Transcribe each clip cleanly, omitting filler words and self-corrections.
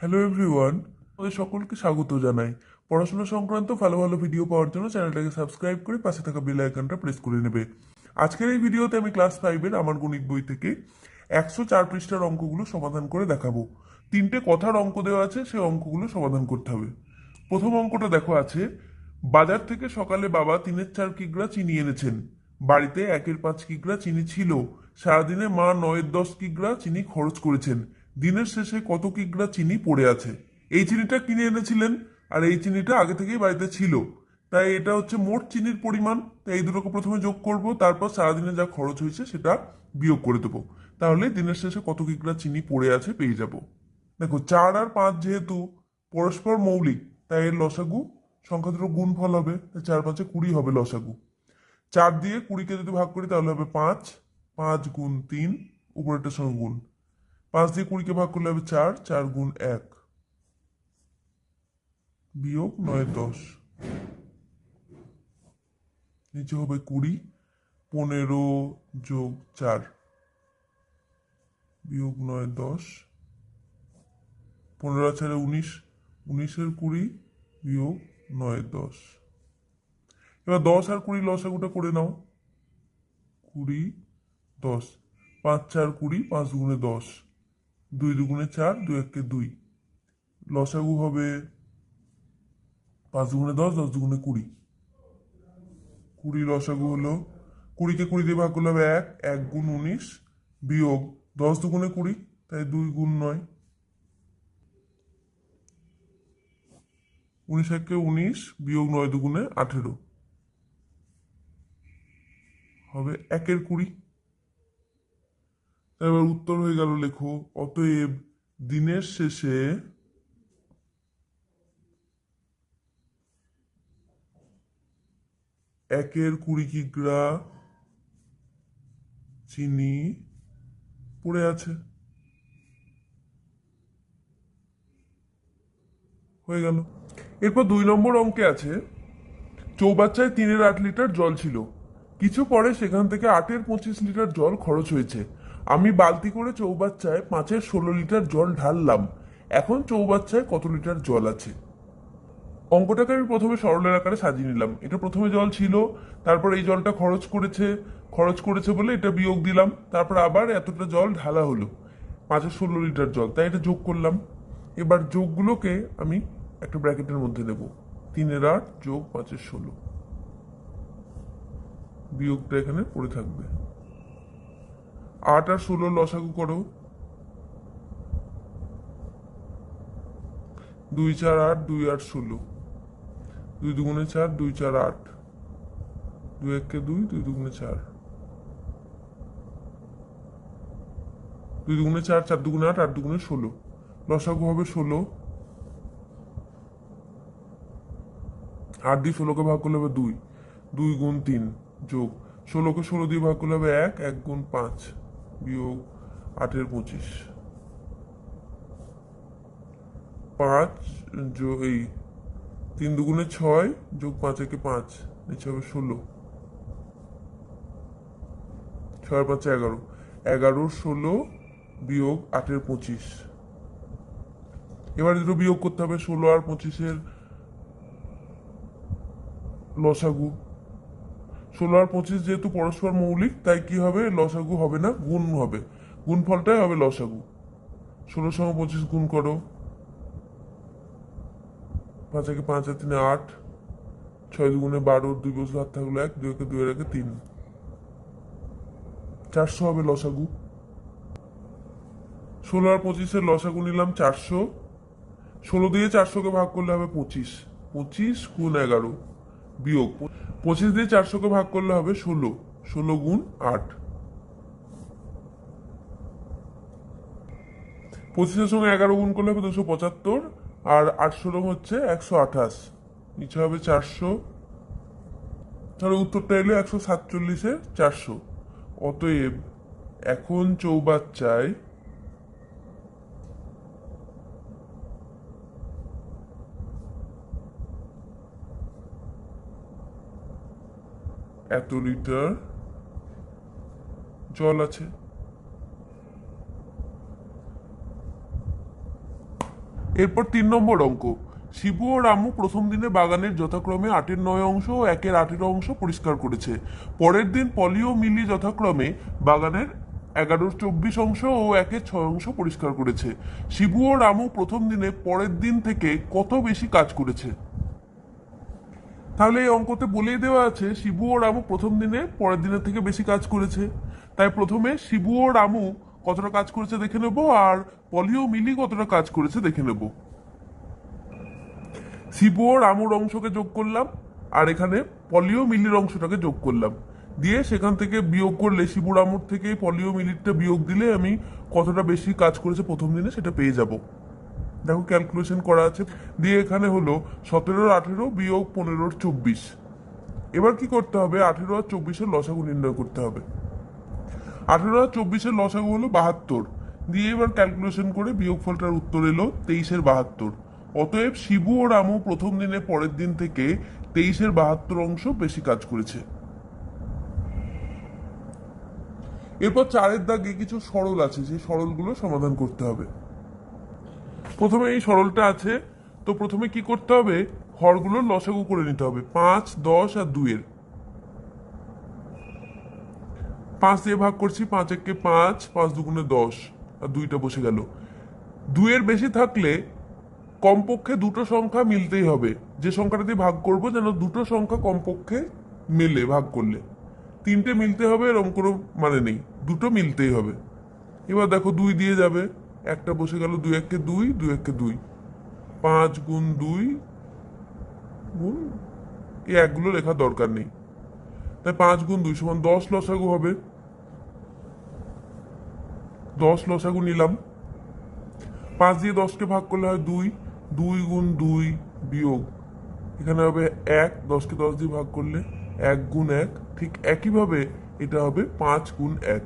Hello everyone, আমাদের সকলকে স্বাগত জানাই। পড়াশোনা সংক্রান্ত ভালো ভালো ভিডিও পাওয়ার জন্য চ্যানেলটাকে সাবস্ক্রাইব করে পাশে থাকা বেল আইকনটা প্রেস করে নেবে। আজকের এই ভিডিওতে আমি ক্লাস 5-এর আমার গণিত বই থেকে 104 পৃষ্ঠার অঙ্কগুলো সমাধান করে দেখাবো। তিনটে কথার অঙ্ক দেওয়া আছে, সেই অঙ্কগুলো সমাধান করতে হবে। প্রথম অঙ্কটা দেখো আছে, বাজার থেকে সকালে বাবা 3-4 কিগ্রা চিনি এনেছেন। বাড়িতে 1-5 কিগ্রা চিনি ছিল। সারাদিনে মা 9-10 কিগ্রা চিনি খরচ করেছেন। দিনের শেষে কত কিগ্রা চিনি পড়ে আছে? এই চিনিটা কিনে এনেছিলেন, আর এই চিনিটা আগে থেকেই বাড়িতে ছিল। তাই এটা হচ্ছে মোট চিনির পরিমাণ। তাই এই দুটোকে প্রথমে যোগ করব, তারপর সারাদিনে যা খরচ হয়েছে সেটা বিয়োগ করে দেবো। তাহলে দিনের শেষে কত কিগ্রা চিনি পড়ে আছে পেয়ে যাব। দেখো, 4 আর 5 যেহেতু পরস্পর মৌলিক, তাই এর লসাগু সংখ্যা দুটো গুণফল হবে। তাই 4-5 20 হবে লসাগু। 4 দিয়ে 20-কে যদি ভাগ করি তাহলে হবে 5। 5 গুণ 3, উপরেরটার সঙ্গে গুণ। 5 দিয়ে 20-কে ভাগ করলে হবে 4। 4 গুণ 1 বিয়োগ 9-10, নিচে হবে 20। 15 যোগ 4 বিয়োগ 9-10, 15 আর 4 19, 19-এর 20 বিয়োগ 9-10। এবার 10 আর 20 লসাগুটা করে নাও। 20, 10, 5 4 20, 5 দুগুণে 10, 2 দুগুণে 4, 2 1-কে 2। লসাগু হবে 5 দুগুণে 10, 10 দুগুণে 20। 20 লসাগু হলো, 20-কে 20 দিয়ে ভাগ করলে হবে 1। 1 গুণ 19 বিয়োগ 10 দুগুণে 20, তাই 2 গুণ 9। 19 1-কে 19 বিয়োগ 9 দুগুণে 18, হবে 1-এর 20। এবার উত্তর হয়ে গেল, লেখো অতএব দিনের শেষে 1-এর 20 কিগ্রা চিনি পড়ে আছে। হয়ে গেল। এরপর 2 নম্বর অঙ্কে আছে, চৌবাচ্চায় 3-8 লিটার জল ছিল। কিছু পরে সেখান থেকে 8-25 লিটার জল খরচ হয়েছে। আমি বালতি করে চৌবাচ্চায় 5-16 লিটার জল ঢাললাম। এখন চৌবাচ্চায় কত লিটার জল আছে? অঙ্কটাকে আমি প্রথমে সরলের আকারে সাজিয়ে নিলাম। এটা প্রথমে জল ছিল, তারপর এই জলটা খরচ করেছে বলে এটা বিয়োগ দিলাম, তারপর আবার এতটা জল ঢালা হলো, 5-16 লিটার জল, তাই এটা যোগ করলাম। এবার যোগগুলোকে আমি একটা ব্র্যাকেটের মধ্যে নেব। 3-8 যোগ 5-16, বিয়োগটা এখানে পড়ে থাকবে। 8 আর 16 লসাগু করো। 2 4 8, 2 8 16, 2 দুগুণে 4, 2 4 8, 2 1-কে 2, 2 দুগুণে 4, 2 দুগুণে 4, 4 দুগুণে 8, 8 দুগুণে 16, লসাগু হবে 16। 8 দিয়ে 16-কে ভাগ করলে হবে 2, 2 গুণ 3 যোগ 16-কে 16 দিয়ে ভাগ করলে হবে 1, 1 গুণ 5 বিয়োগ 8-এর 25। 5 যোগ এই 3 দুগুণে 6 যোগ 5-একে 5, নিচে হবে 16। 6 আর 5 11, 11 16 বিয়োগ 8-এর 25। এবার দুটো বিয়োগ করতে হবে, 16 আর 25-এর লসাগু। 16 আর 25 যেহেতু পরস্পর মৌলিক, তাই কি হবে, লসাগু হবে না, গুণ হবে। গুণফলটাই হবে লসাগু। 16 সঙ্গে 25 গুণ করো। 5-একে 5 আর 3-এ 8, 6 দুগুণে 12, 2 বছর হাত থাকলো 1, 2-একে 2 এর 3, 400 হবে লসাগু। 16 আর 25-এর লসাগু নিলাম 400। 16 দিয়ে 400-কে ভাগ করলে হবে 25, 25 গুণ 11 বিয়োগ 25 দিয়ে 400-কে ভাগ করলে হবে 16, 16 গুণ 8। 25-এর সঙ্গে 11 গুণ করলে হবে 275, আর 8 হচ্ছে 128, নিচে হবে 400। তাহলে উত্তরটা এলো 147-এর 400। অতএব এখন চৌবাচ্চায় এত লিটার জল আছে। এরপর 3 নম্বর অঙ্ক। শিবু ও রামু প্রথম দিনে বাগানের যথাক্রমে 8-এর 9 অংশ ও 1-এর 8-এর অংশ পরিষ্কার করেছে। পরের দিন পলি ও মিলি যথাক্রমে বাগানের 11-র 24 অংশ ও 1-এর 6 অংশ পরিষ্কার করেছে। শিবু ও রামু প্রথম দিনে পরের দিন থেকে কত বেশি কাজ করেছে? তাহলে এই অঙ্কতে বলেই দেওয়া আছে শিবু ও রামু প্রথম দিনে পরের দিনের থেকে বেশি কাজ করেছে। তাই প্রথমে শিবু ও রামু কতটা কাজ করেছে দেখে নেব, আর পলি ও মিলি কতটা কাজ করেছে দেখে নেব। শিবু ও রামুর অংশকে যোগ করলাম, আর এখানে পলি ও মিলির অংশটাকে যোগ করলাম, দিয়ে সেখান থেকে বিয়োগ করলে শিবু রামুর থেকে পলি ও মিলিরটা বিয়োগ দিলে আমি কতটা বেশি কাজ করেছে প্রথম দিনে সেটা পেয়ে যাব। দেখো ক্যালকুলেশন করা আছে, দিয়ে এখানে হলো 17-র 18 বিয়োগ 15-র 24। এবার কি করতে হবে? 18 আর 24-এর লসাগু নির্ণয় করতে হবে। 18 আর 24-এর লসাগু হলো 72, দিয়ে এবার ক্যালকুলেশন করে বিয়োগফলটার উত্তর এলো 23-এর 72। অতএব শিবু ও রামু প্রথম দিনে পরের দিন থেকে 23-এর 72 অংশ বেশি কাজ করেছে। এরপর 4-এর দাগে কিছু সরল আছে, সেই সরলগুলো সমাধান করতে হবে। প্রথমে এই সরলটা আছে, তো প্রথমে কি করতে হবে? হরগুলোর লসাগু করে নিতে হবে। 5, 10 আর 2-এর 5 দিয়ে ভাগ করছি, 5 একে 5, 5 দুগুণে 10, আর 2টা বসে গেল। 2-এর বেশি থাকলে কমপক্ষে দুটো সংখ্যা মিলতেই হবে। যে সংখ্যাটা দিয়ে ভাগ করব যেন দুটো সংখ্যা কমপক্ষে মেলে ভাগ করলে। 3টে মিলতে হবে এরকম কোনো মানে নেই, দুটো মিলতেই হবে। এবার দেখো 2 দিয়ে যাবে, একটা বসে গেল, 2 একে 2, 2 একে 2, 5 গুণ 2 গুণ এই একগুলো লেখার দরকার নেই। তাই 5 গুণ 2 সমান 10 লসাগু হবে। 10 লসাগু নিলাম। 5 দিয়ে 10কে ভাগ করলে হয় 2, 2 গুণ 2 বিয়োগ এখানে হবে 1, 10কে 10 দিয়ে ভাগ করলে 1 গুণ 1। ঠিক একইভাবে এটা হবে 5 গুণ 1।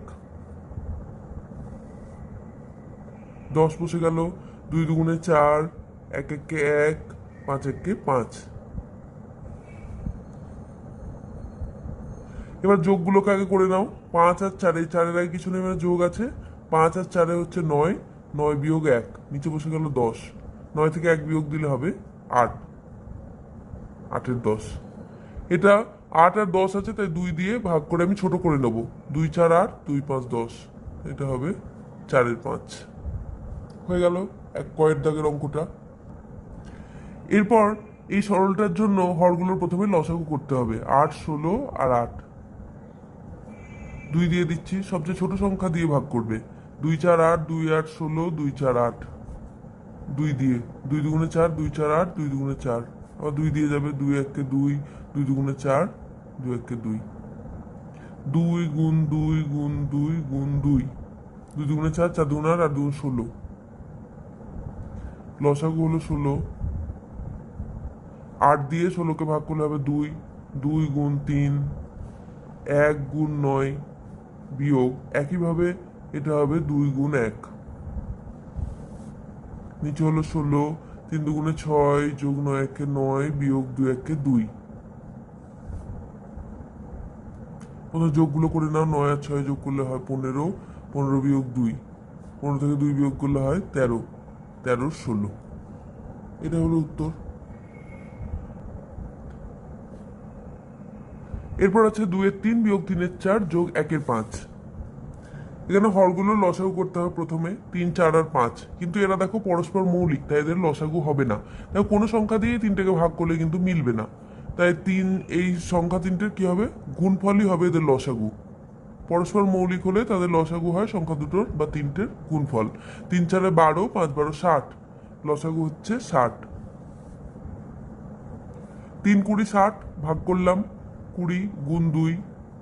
10 বসে গেল, 2 দুগুণে 4, 1 একে 1, 5 একে 5। এবার যোগগুলোকে আগে করে নাও। 5 আর 4, এই 4-এর আগে কিছু নেই, মানে যোগ আছে। 5 আর 4 হচ্ছে 9, 9 বিয়োগ 1, নিচে বসে গেল 10। 9 থেকে 1 বিয়োগ দিলে হবে 8, 8-এর 10। এটা 8 আর 10 আছে, তাই 2 দিয়ে ভাগ করে আমি ছোট করে নেব। 2 4 8, 2 5 10, এটা হবে 4-এর 5। হয়ে গেল এক কয়ের দাগের অঙ্কটা। এরপর এই সরলটার জন্য হরগুলোর প্রথমে লসাগু করতে হবে। 8, 16 আর 8। 2 দিয়ে দিচ্ছি, সবচেয়ে ছোট সংখ্যা দিয়ে ভাগ করবে। 2 4 8, 2 8 16, 2 4 8। 2 দিয়ে 2 দুগুণে 4, 2 4 8, 2 দুগুণে 4, আবার 2 দিয়ে যাবে, 2 একে 2, 2 দুগুণে 4, 2 একে 2। 2 গুণ 2 গুণ 2 গুণ 2, 2 দুগুণে 4, 4 দুগুণে 8, আর 2 16। লসাগু হলো 16। 8 দিয়ে 16কে ভাগ করলে হবে 2, 2 গুণ 3, 1 গুণ 9 বিয়োগ একইভাবে এটা হবে 2 গুণ 1। নিচে হলো 16, 3 দুগুণে 6, যোগ 9 একে 9 বিয়োগ 2 একে 2। প্রথমে যোগগুলো করে নাও। 9 আর 6 যোগ করলে হয় 15, 15 বিয়োগ 2, 15 থেকে 2 বিয়োগ করলে হয় 13, 13 16। এটা হলো উত্তর। এরপর আছে 2-এর 3 বিয়োগ 3-এর 4 যোগ 1-এর 5। এখানে হরগুলো লসাগু করতে হবে প্রথমে, 3 4 আর 5, কিন্তু এরা দেখো পরস্পর মৌলিক, তাই এদের লসাগু হবে না। দেখো কোনো সংখ্যা দিয়ে 3টেকে ভাগ করলে কিন্তু মিলবে না, তাই এই সংখ্যা 3টের কি হবে? গুণফলই হবে এদের লসাগু। পরস্পর মৌলিক হলে তাদের লসাগু হয় সংখ্যা দুটোর বা 3টের গুণফল। 3 4 12, 5 12 60, লসাগু হচ্ছে 60। 3 20 60 ভাগ করলাম, 20 গুণ 2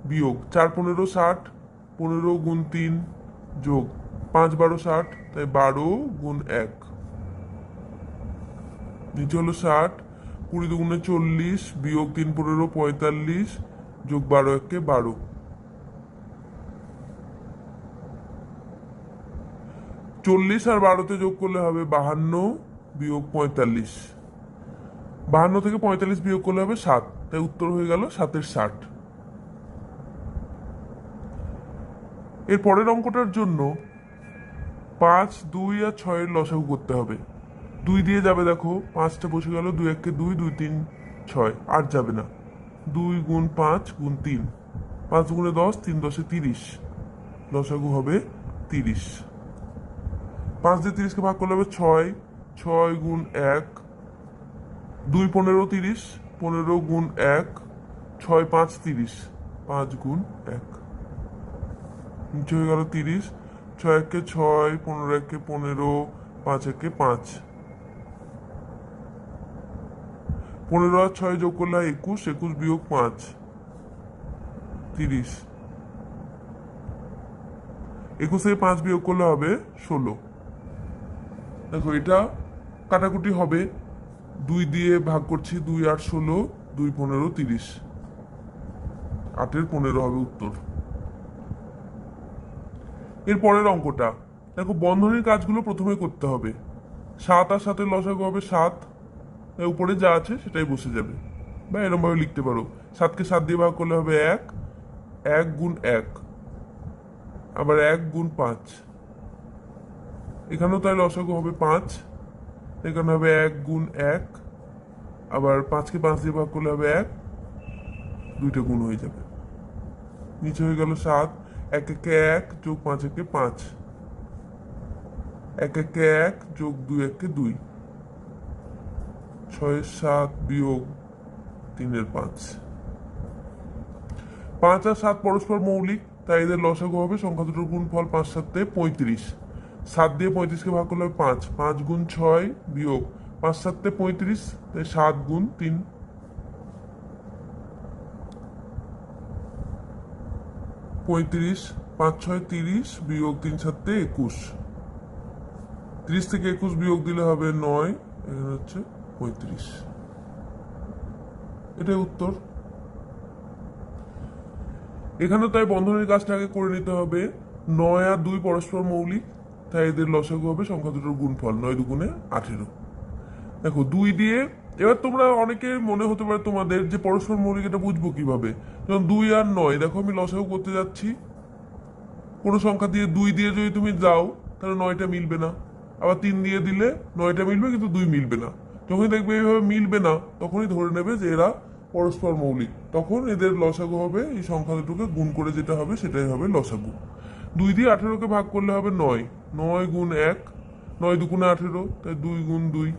বিয়োগ 4 15 60, 15 গুণ 3 যোগ 5 12 60, তাই 12 গুণ 1। নিচে হলো 60, 20 দুগুণে 40 বিয়োগ 3 15 45 যোগ 12 একে 12। 40 আর 12তে যোগ করলে হবে 52 বিয়োগ 45। 52 থেকে 45 বিয়োগ করলে হবে 7, তাই উত্তর হয়ে গেল 7-এর 60। এর পরের অঙ্কটার জন্য 5, 2 আর 6-এর লসাগু করতে হবে। দুই দিয়ে যাবে, দেখো পাঁচটা বসে গেল, দুই এককে দুই, দুই তিন ছয়, আর যাবে না। 2 × 5 × 3, 5 × 10, 3×10 = 30, লসাগু হবে 30। 5 দিয়ে 30কে ভাগ করলে হবে 6, 6 × 1, 2 15 30, 15 × 1, 6 5 30, 5 × 1, নিচে হয়ে গেল 30, 6 একে 6, 15 একে 15, 5 একে 5, 15 আর 6 যোগ করলে 21, 21 বিয়োগ 5, 30, 21 থেকে 5 বিয়োগ করলে হবে 16। দেখো এটা কাটাকুটি হবে, 2 দিয়ে ভাগ করছি, 2 8 16, 2 15 30, 8-এর 15 হবে উত্তর। এর পরের অঙ্কটা দেখো, বন্ধনীর কাজগুলো প্রথমে করতে হবে। 7 আর 7-এর লসাগু হবে 7, উপরে যা আছে সেটাই বসে যাবে, বা এরকম ভাবে লিখতে পারো। 7কে 7 দিয়ে ভাগ করলে হবে 1, 1 × 1, আবার 1 × 5, এখানেও তাই লসাগু হবে 5, এখানে হবে 1 × 1, আবার 5কে 5 দিয়ে ভাগ করলে হবে 1, দুইটা গুণ হয়ে যাবে। নিচে হয়ে গেল 7, 1 একে 1 যোগ 5 একে 5, 1 একে 1 যোগ 2 একে 2, 6 7 বিয়োগ 3 5। 5 আর 7 পরস্পর মৌলিক, তাই এদের লসাগু হবে সংখ্যা দুটোর গুণফল 5 7 35। 7 দিয়ে 35কে ভাগ করলে হবে 5, 5 × 6 বিয়োগ 5 7 35, তাই 7 × 3, 35, 5 6 30 বিয়োগ 3 7 21, 30 থেকে 21 বিয়োগ দিলে হবে 9, এখানে হচ্ছে 35, এটাই উত্তর। এখানে তাই বন্ধনীর কাজটা আগে করে নিতে হবে। 9 আর 2 পরস্পর মৌলিক, তাই এদের লসাগু হবে সংখ্যা দুটোর গুণফল, 9 2 18। দেখো 2 দিয়ে, এবার তোমরা অনেকে মনে হতে পারে তোমাদের যে পরস্পর মৌলিক এটা বুঝবো কিভাবে, যেমন 2 আর 9, দেখো আমি লসাগু করতে যাচ্ছি, কোনো সংখ্যা দিয়ে 2 দিয়ে যদি তুমি যাও তাহলে 9টা মিলবে না, আবার 3 দিয়ে দিলে 9টা মিলবে কিন্তু 2 মিলবে না। যখনই দেখবে এইভাবে মিলবে না, তখনই ধরে নেবে যে এরা পরস্পর মৌলিক, তখন এদের লসাগু হবে এই সংখ্যা দুটোকে গুণ করে যেটা হবে সেটাই হবে লসাগু। 2 দিয়ে 18কে ভাগ করলে হবে 9, 9 × 1, 9 2 × 18, তাই 2 × 2,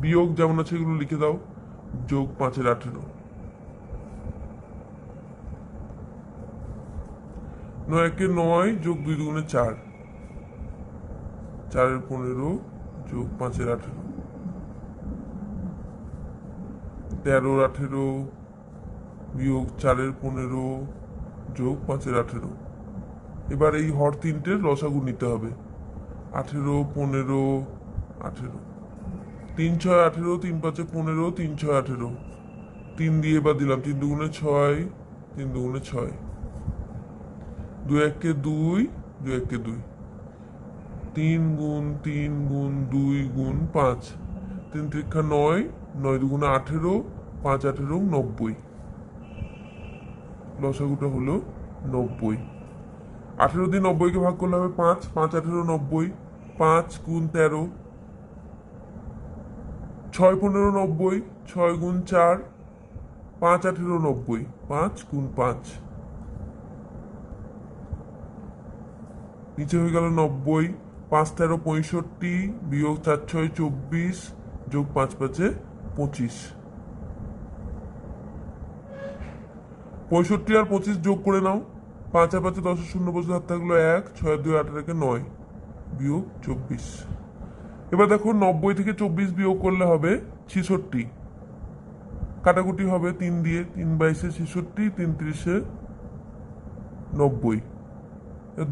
বিয়োগ যেমন আছে এগুলো লিখে দাও, যোগ 5-এর 18, 9 একে 9 যোগ 2 2 4, 4-এর 15 যোগ 5-এর 18, 13-র 18 বিয়োগ 4-এর 15 যোগ 5-এর 18। এবার এই হর তিনটের লসাগু নিতে হবে, 18 15 18, 3 6 18, 3 5 15, 3 6 18, 3 দিয়ে এবার দিলাম, 3 2 6, 3 2 6, 2 1 2, 2 1 2, 3 × 3 × 2 × 5, 3 3 9, 9 2 18, 5 18 90, লসাগুটা হলো 90। 18 দিয়ে 90কে ভাগ করলে হবে 5, 5 18 90, 5 × 13, 6 15 90, 6 × 4, 5 18 90, 5 × 5, নিচে হয়ে গেল 90, 5 13 65 বিয়োগ 4 6 24 যোগ 5 5 25, 65 আর 25 যোগ করে নাও, 5 আর 5 10 শূন্য বসে হাত থাকলো 1, 6 2 18 9 বিয়োগ 24। এবার দেখো 90 থেকে 24 বিয়োগ করলে হবে 66, কাটাকুটি হবে 3 দিয়ে, 3 22 66, 3 30 90,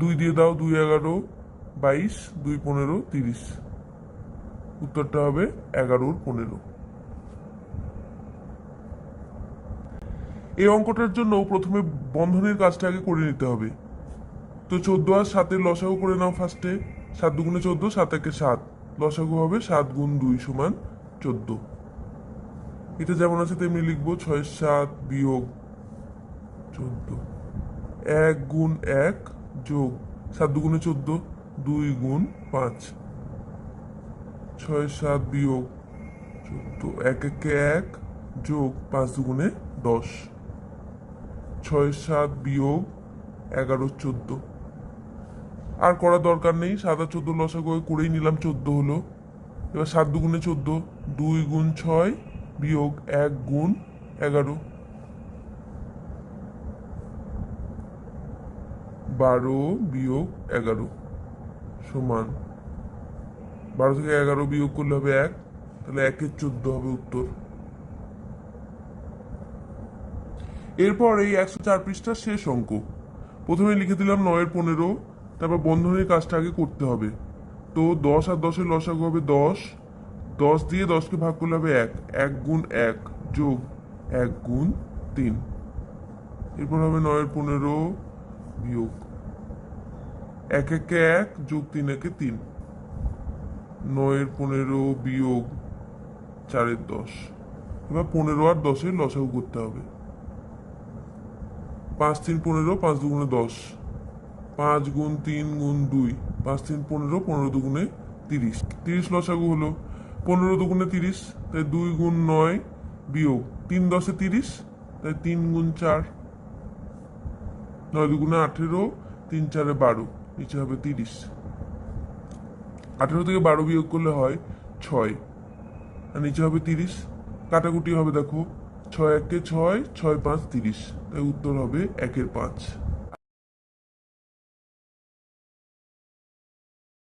2 দিয়ে দাও, 2 11 22, 2 15 30, উত্তরটা হবে 11-র 15। এই অঙ্কটার জন্য প্রথমে বন্ধনীর কাজটা আগে করে নিতে হবে। তো 14 আর 7-এর লসাগু করে নাও ফার্স্টে, 7 2 14, 7 1 7, লসাগু হবে 7 × 2 = 14। এটা যেমন আছে তেমনি লিখবো, 6 7 বিয়োগ 14, 1 × 1 যোগ 7 2 14, 2 × 5, 6 7 বিয়োগ 14, 1 1 1 যোগ 5 দুগুণে 10, 6 7 বিয়োগ 11 14। আর করার দরকার নেই, 7 আর 14 লসাগু করেই নিলাম, 14 হলো। এবার 7 দুগুণে 14, 2 গুণ 6 বিয়োগ 1 গুণ 11, 12 বিয়োগ 11 সমান 12 থেকে 11 বিয়োগ করলে হবে 1, তাহলে 1 14 হবে উত্তর। এরপর এই 104 পৃষ্ঠার শেষ অঙ্ক। প্রথমে লিখে দিলাম 9 15, তারপর বন্ধনীর কাজটা আগে করতে হবে। তো 10 আর 10 এর লসাগু হবে 10, 10 দিয়ে 10কে ভাগ করলে হবে 1, 1 গুণ 1 যোগ 1 গুণ 3। এরপর হবে 9 15 বিয়োগ 1 1 1 যোগ 3 1 3, 9 15 বিয়োগ 4 10। এবার 15 আর 10 এর লসাগু করতে হবে। 5 3 15, 5 দুগুণে 10, 5 গুণ 3 গুণ 2, 5 3 15, 15 দুগুণে 30, 30 লসাগু হলো। 15 দুগুণে 30, তাই 2 গুণ 9 বিয়োগ 3 10 এ 30, তাই 3 গুণ 4, 9 দুগুণে 18, 3 4 12, নিচে হবে 30। 18 থেকে 12 বিয়োগ করলে হয় 6, আর নিচে হবে 30। কাটাকুটি হবে, দেখো 6 1 6, 6 5 30, তাই উত্তর হবে 1 5।